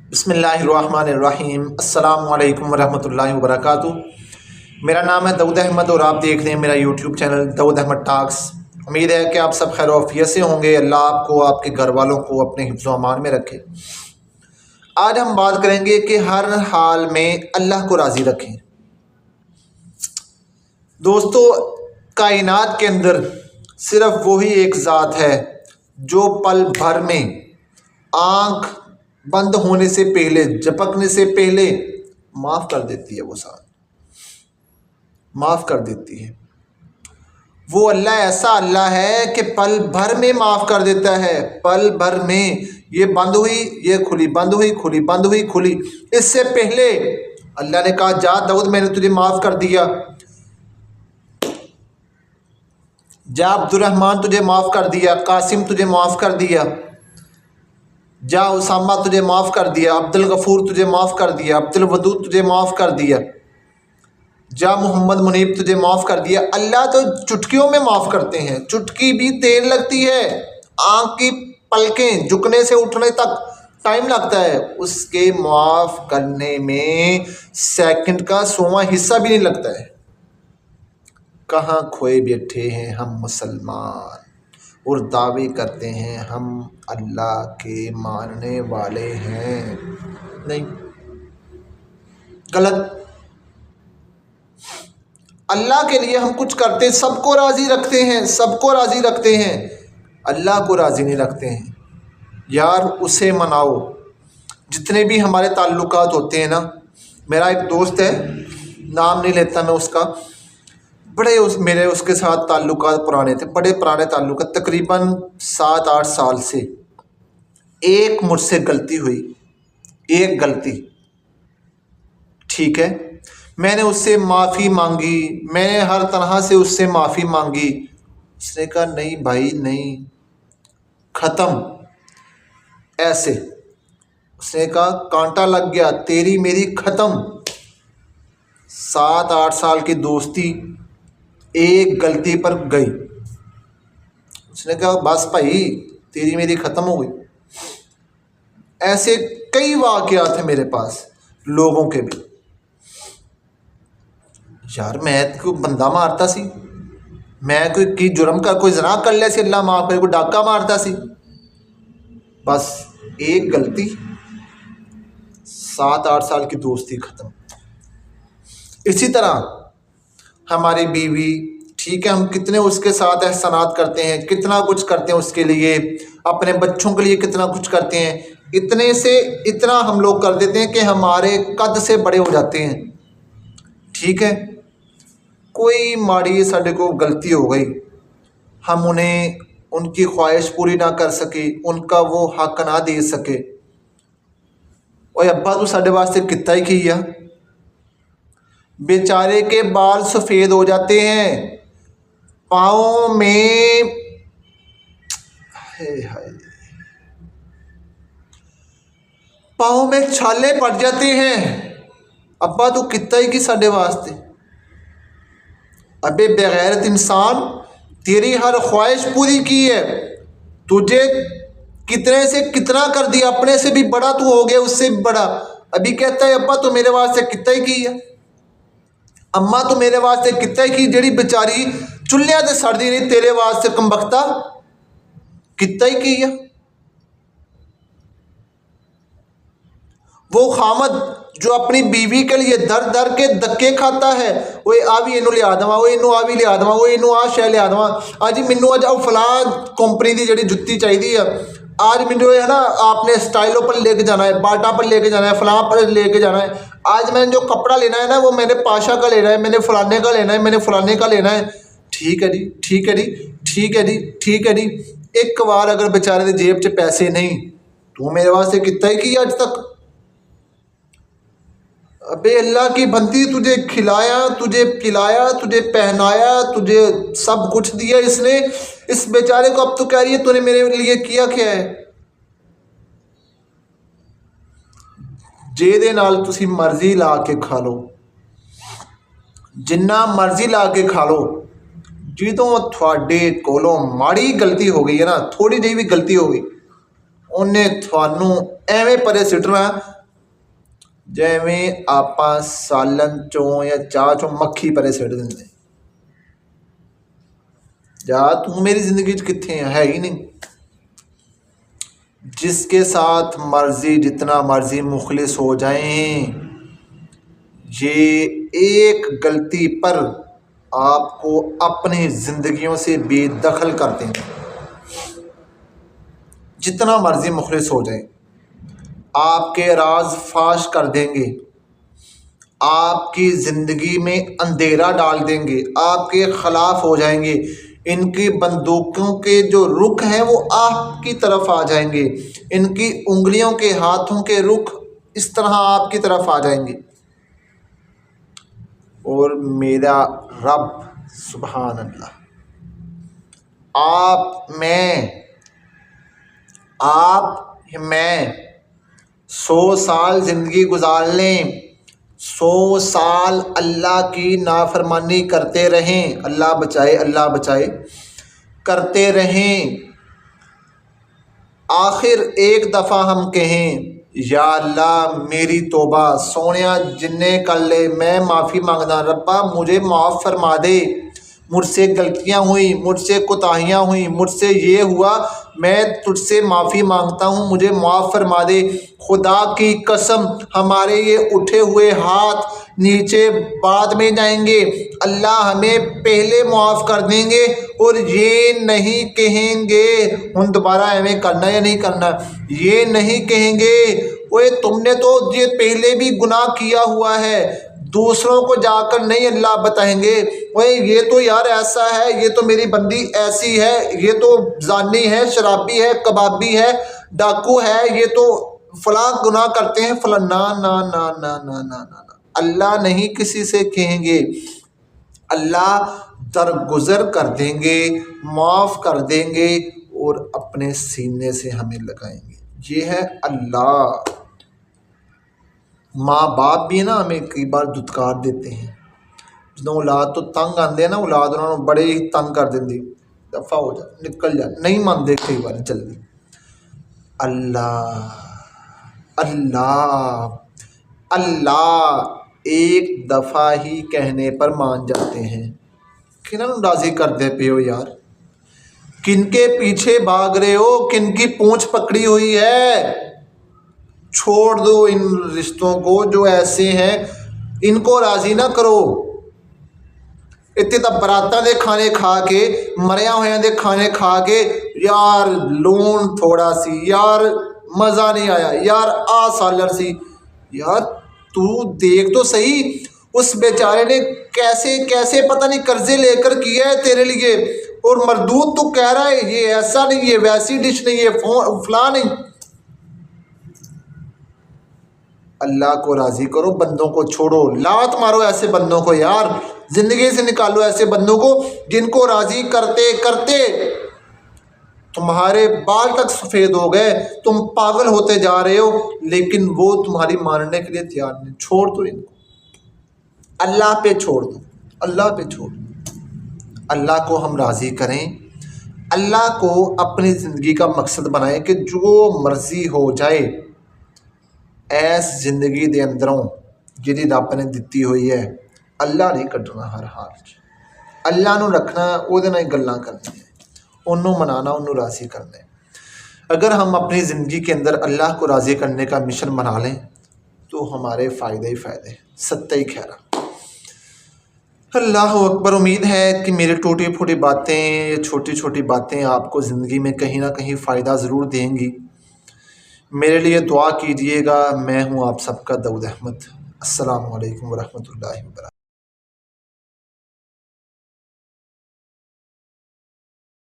बिस्मिल्लाहिर्रहमानिर्रहीम। अस्सलाम वालेकुम वरहमतुल्लाहि वबरकातुहू। मेरा नाम है दाऊद अहमद और आप देख रहे हैं मेरा YouTube channel Daud Ahmad talks. उम्मीद है कि आप सब खैर आफियत से होंगे। अल्लाह आपको, आपके घर वालों को अपने हिफ्ज़ व अमान में रखे। आज हम बात करेंगे कि हर हाल में अल्लाह को राज़ी रखें। दोस्तों, कायनात के अंदर सिर्फ वही एक ज़ात है जो पल भर में आँख बंद होने से पहले, झपकने से पहले माफ़ कर देती है। वो ज़ात माफ़ कर देती है। वो अल्लाह ऐसा अल्लाह है कि पल भर में माफ़ कर देता है। पल भर में ये बंद हुई, ये खुली, बंद हुई, खुली, बंद हुई, खुली। इससे पहले अल्लाह ने कहा, जा दाऊद मैंने तुझे माफ़ कर दिया, जा अब्दुर्रहमान तुझे माफ़ कर दिया, कासिम तुझे माफ़ कर दिया, जा उसामा तुझे माफ़ कर दिया, अब्दुल गफूर तुझे माफ़ कर दिया, अब्दुल वदूद तुझे माफ़ कर दिया, जा मोहम्मद मुनीब तुझे माफ़ कर दिया। अल्लाह तो चुटकियों में माफ़ करते हैं। चुटकी भी देर लगती है, आँख की पलकें झुकने से उठने तक टाइम लगता है। उसके माफ़ करने में सेकंड का 100वां हिस्सा भी नहीं लगता है। कहाँ खोए बैठे हैं हम मुसलमान और दावे करते हैं हम अल्लाह के मानने वाले हैं। नहीं, गलत। अल्लाह के लिए हम कुछ करते, सबको राज़ी रखते हैं, सबको राज़ी रखते हैं, अल्लाह को राज़ी नहीं रखते हैं। यार उसे मनाओ। जितने भी हमारे ताल्लुकात होते हैं ना, मेरा एक दोस्त है, नाम नहीं लेता मैं उसका, बड़े मेरे उसके साथ ताल्लुकात पुराने थे, बड़े पुराने ताल्लुकात, तकरीबन 7-8 साल से। एक मुझसे गलती हुई, एक गलती, ठीक है, मैंने उससे माफ़ी मांगी, मैंने हर तरह से उससे माफ़ी मांगी। उसने कहा नहीं भाई नहीं, ख़त्म। ऐसे उसने कहा कांटा लग गया, तेरी मेरी ख़त्म। 7-8 साल की दोस्ती एक गलती पर गई। उसने कहा बस भाई तेरी मेरी ख़त्म हो गई। ऐसे कई वाक़यात थे मेरे पास, लोगों के भी। यार मैं कोई बंदा मारता सी, मैं कोई जुर्म का कोई ज़ना कर लिया सी, अल्लाह माफ़ करे, कोई डाका मारता सी, बस एक गलती, 7-8 साल की दोस्ती ख़त्म। इसी तरह हमारी बीवी, ठीक है, हम कितने उसके साथ एहसानात करते हैं, कितना कुछ करते हैं उसके लिए, अपने बच्चों के लिए कितना कुछ करते हैं, इतने से इतना हम लोग कर देते हैं कि हमारे कद से बड़े हो जाते हैं। ठीक है, कोई माड़ी साढ़े को गलती हो गई, हम उन्हें उनकी ख्वाहिश पूरी ना कर सके, उनका वो हक ना दे सके, और अब्बा तू साढ़े वास्ते कितना ही किया। बेचारे के बाल सफ़ेद हो जाते हैं, पाँव में पाँव में छाले पड़ जाते हैं। अब्बा तू कितना ही की साढ़े वास्ते। अबे बेगैरत इंसान, तेरी हर ख्वाहिश पूरी की है, तुझे कितने से कितना कर दिया, अपने से भी बड़ा तू हो गया, उससे भी बड़ा। अभी कहता है अब्बा तो मेरे वास्ते कितना ही की है, अम्मा तो मेरे वास्ते कितना ही की, जड़ी बेचारी चुल्लिया ते सड़दी नहीं, तेरे वास्ते कमबख्ता कितना ही की है। वो खामद जो अपनी बीवी के लिए दर दर के धक्के खाता है, वो आ भी इनू लिया देवा, वो इनू आ भी लिया देवा, वो इनू आ शै लिया देवा, अज मैनू अज फलां कंपनी की जी जुत्ती चाहिए है, आज मैंने है ना आपने स्टाइलों पर लेके जाना है, बाटा पर लेके जाना है, फलां पर लेके जाना है, आज मैंने जो कपड़ा लेना है ना वो मैंने पाशा का लेना है, मैंने फलाने का लेना है, मैंने फलाने का लेना है। ठीक है जी, ठीक है जी, ठीक है जी, ठीक है जी। एक बार अगर बेचारे की जेब च पैसे नहीं, तू मेरे वास्ते कितना ही किया अज तक। अबे अल्लाह की बंदी, तुझे खिलाया, तुझे पिलाया, तुझे पहनाया, तुझे सब कुछ दिया इसने, इस बेचारे को अब तो कह रही है तूने मेरे लिए किया क्या है। ਜਿਹਦੇ ਨਾਲ ਤੁਸੀਂ ਮਰਜ਼ੀ ਲਾ ਕੇ ਖਾ ਲਓ, ਜਿੰਨਾ ਮਰਜ਼ੀ ਲਾ ਕੇ ਖਾ ਲਓ, ਜਦੋਂ ਤੁਹਾਡੇ ਕੋਲੋਂ ਮਾੜੀ ਗਲਤੀ ਹੋ ਗਈ ਹੈ ਨਾ, ਥੋੜੀ ਜਿਹੀ ਵੀ ਗਲਤੀ ਹੋ ਗਈ, ਉਹਨੇ ਤੁਹਾਨੂੰ ਐਵੇਂ ਪਰੇ ਸਿੱਟਣਾ ਜਿਵੇਂ ਆਪਾਂ ਸਾਲਨ ਚੋਂ ਜਾਂ ਚਾਹ ਚੋਂ ਮੱਖੀ ਪਰੇ ਸਿੱਟ ਦਿੰਦੇ। ਜਾ ਤੂੰ ਮੇਰੀ ਜ਼ਿੰਦਗੀ 'ਚ ਕਿੱਥੇ ਹੈ ਹੀ ਨਹੀਂ। जिसके साथ मर्जी जितना मर्जी मुखलिस हो जाएं, ये एक गलती पर आपको अपनी ज़िंदगियों से बेदखल कर देंगे। जितना मर्जी मुखलिस हो जाए, आपके राज फाश कर देंगे, आपकी ज़िंदगी में अंधेरा डाल देंगे, आपके ख़िलाफ़ हो जाएंगे। इनकी बंदूकों के जो रुख हैं वो आपकी तरफ आ जाएंगे, इनकी उंगलियों के हाथों के रुख इस तरह आपकी तरफ आ जाएंगे। और मेरा रब सुभान अल्लाह, आप मैं 100 साल ज़िंदगी गुजार लें, 100 साल अल्लाह की नाफरमानी करते रहें, अल्लाह बचाए करते रहें, आखिर एक दफ़ा हम कहें या अल्लाह मेरी तौबा, सोनिया जिन्ने कर ले, मैं माफ़ी मांगदा, रब्बा मुझे माफ़ फरमा दे, मुझसे गलतियाँ हुई, मुझसे कोताहियाँ हुई, मुझसे ये हुआ, मैं तुझसे माफ़ी मांगता हूँ, मुझे माफ़ फरमा दे। खुदा की कसम हमारे ये उठे हुए हाथ नीचे बाद में जाएंगे, अल्लाह हमें पहले माफ़ कर देंगे और ये नहीं कहेंगे हम दोबारा एवं करना या नहीं करना, ये नहीं कहेंगे ओए तुमने तो ये पहले भी गुनाह किया हुआ है, दूसरों को जाकर नहीं अल्लाह बताएंगे ओए ये तो यार ऐसा है, ये तो मेरी बंदी ऐसी है, ये तो जानी है, शराबी है, कबाबी है, डाकू है, ये तो फलां गुनाह करते हैं फलां। ना ना ना ना ना ना ना, अल्लाह नहीं किसी से कहेंगे, अल्लाह दरगुजर कर देंगे, माफ़ कर देंगे और अपने सीने से हमें लगाएंगे। ये है अल्लाह। माँ बाप भी ना हमें कई बार दुत्कार देते हैं, ਜਦੋਂ औलाद तो तंग आते हैं ना, औलाद उन्होंने बड़े ही तंग कर देंगी, दफ़ा हो जा, निकल जा, नहीं मानते कई बार जल्दी। अल्लाह अल्लाह अल्लाह एक दफ़ा ही कहने पर मान जाते हैं। किन्हों राज़ी करते पे हो यार, किनके पीछे भाग रहे हो, किनकी पूंछ पकड़ी हुई है। छोड़ दो इन रिश्तों को जो ऐसे हैं, इनको राज़ी ना करो। इतने तो बरातां दे खाने खा के, मरिया होया दे खाने खा के, यार लून थोड़ा सी, यार मज़ा नहीं आया, यार आ सालर सी। यार तू देख तो सही, उस बेचारे ने कैसे कैसे पता नहीं कर्जे लेकर किया है तेरे लिए, और मरदूद तो कह रहा है ये ऐसा नहीं, ये वैसी डिश नहीं, ये फलां नहीं। अल्लाह को राज़ी करो, बंदों को छोड़ो, लात मारो ऐसे बंदों को यार, ज़िंदगी से निकालो ऐसे बंदों को जिनको राज़ी करते करते तुम्हारे बाल तक सफ़ेद हो गए, तुम पागल होते जा रहे हो, लेकिन वो तुम्हारी मानने के लिए तैयार नहीं। छोड़ दो इनको, अल्लाह पे छोड़ दो, अल्लाह पे छोड़ दो। अल्लाह को हम राज़ी करें, अल्लाह को अपनी ज़िंदगी का मकसद बनाएं कि जो मर्ज़ी हो जाए, ऐस जिंदगी दे अंदरों जिहड़ी रब ने दिती हुई है, अल्लाह नहीं कड्डना हर हाल च। अल्लाह नूं रखना, उहदे नाल गल्लां करनी, उन्होंने मनाना, उन्होंने राज़ी करना है। अगर हम अपनी ज़िंदगी के अंदर अल्लाह को राज़ी करने का मिशन बना लें तो हमारे फ़ायदे ही फ़ायदे, सत्ता ही खैरा। अल्लाह अकबर। उम्मीद है कि मेरी टूटी फूटी बातें, छोटी छोटी बातें आपको ज़िंदगी में कहीं ना कहीं फ़ायदा ज़रूर देंगी। मेरे लिए दुआ कीजिएगा। मैं हूँ आप सबका दाऊद अहमद। अस्सलामु अलैकुम वरहमतुल्लाहि वबरकातुहू।